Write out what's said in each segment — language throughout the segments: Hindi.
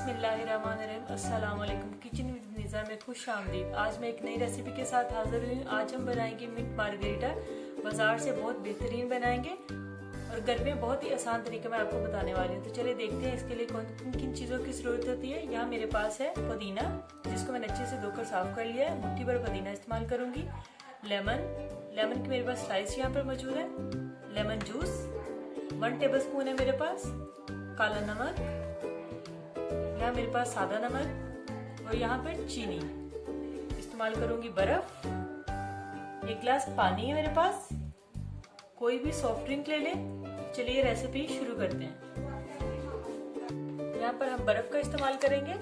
बिस्मिल्लाहिर्रहमानिर्रहीम। अस्सलाम वालेकुम। किचन विद वनीज़ा में खुश आमदीद। आज मैं एक नई रेसिपी के साथ हाजिर हुई हूँ। आज हम बनाएंगे मिंट मार्गरीटा। बाजार से बहुत बेहतरीन बनाएंगे और घर में बहुत ही आसान तरीके में आपको बताने वाली हूँ। तो चलिए देखते हैं इसके लिए किन किन चीज़ों की ज़रूरत होती है। यहाँ मेरे पास है पुदीना, जिसको मैंने अच्छे से धोकर साफ कर लिया है। मुट्ठी भर पुदीना इस्तेमाल करूँगी। लेमन की मेरे पास स्लाइस यहाँ पर मौजूद है। लेमन जूस 1 टेबलस्पून है मेरे पास। काला नमक, यहाँ मेरे पास सादा नमक और यहाँ पर चीनी। इस्तेमाल करूंगी बर्फ। 1 गिलास पानी है मेरे पास। कोई भी सॉफ्ट ड्रिंक ले लें। चलिए रेसिपी शुरू करते हैं। यहाँ पर हम बर्फ का इस्तेमाल करेंगे।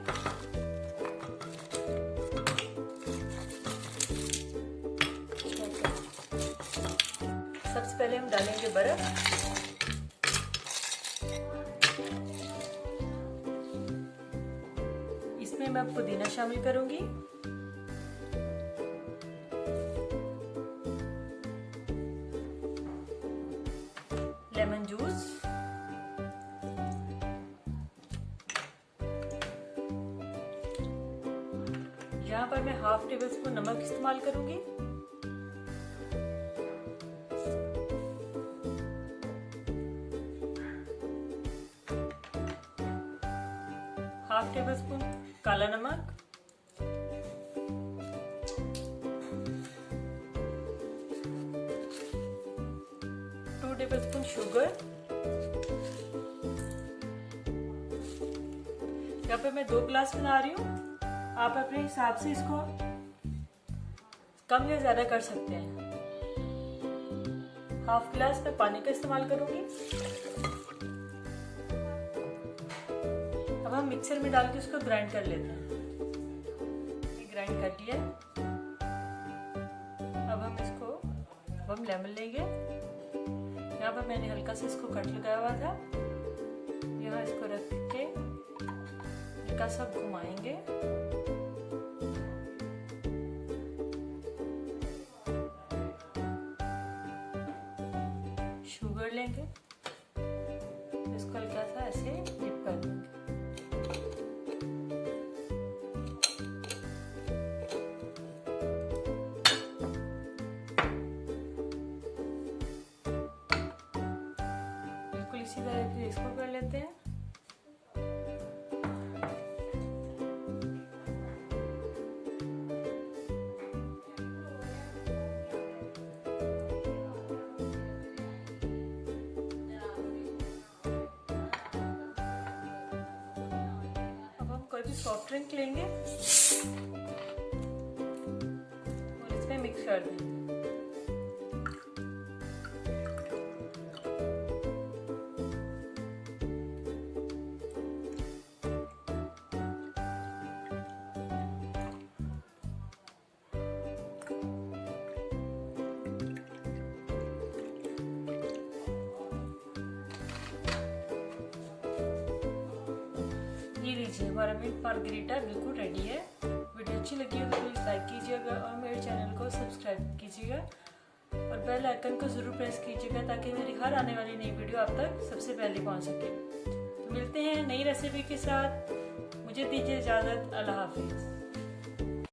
सबसे पहले हम डालेंगे बर्फ। इसमें मैं पुदीना शामिल करूंगी। लेमन जूस, यहाँ पर मैं 1/2 टेबलस्पून नमक इस्तेमाल करूंगी। ½ टेबलस्पून काला नमक, 2 टेबलस्पून शुगर। यहाँ पे मैं 2 गिलास बना रही हूँ। आप अपने हिसाब से इसको कम या ज्यादा कर सकते हैं। 1/2 गिलास मैं पानी का इस्तेमाल करूंगी। अब हम मिक्सर में डाल के इसको ग्राइंड कर लेते हैं। ग्राइंड कर लिया। अब हम लेमन लेंगे। यहाँ पर मैंने हल्का सा इसको कट लगाया हुआ था। यहाँ इसको रख के हल्का सा घुमाएंगे। शुगर लेंगे, इसको हल्का सा ऐसे डिप कर देंगे। इसी तरह से इसको कर लेते हैं। अब हम कोई भी सॉफ्ट ड्रिंक लेंगे और इसमें मिक्स कर देंगे। ये लीजिए, हमारा मिंट मार्गरीटा बिल्कुल रेडी है। वीडियो अच्छी लगी हो तो प्लीज़ लाइक कीजिएगा और मेरे चैनल को सब्सक्राइब कीजिएगा और बेल आइकन को ज़रूर प्रेस कीजिएगा ताकि मेरी हर आने वाली नई वीडियो आप तक सबसे पहले पहुंच सके। तो मिलते हैं नई रेसिपी के साथ। मुझे दीजिए इजाज़त। अल्लाह हाफिज़।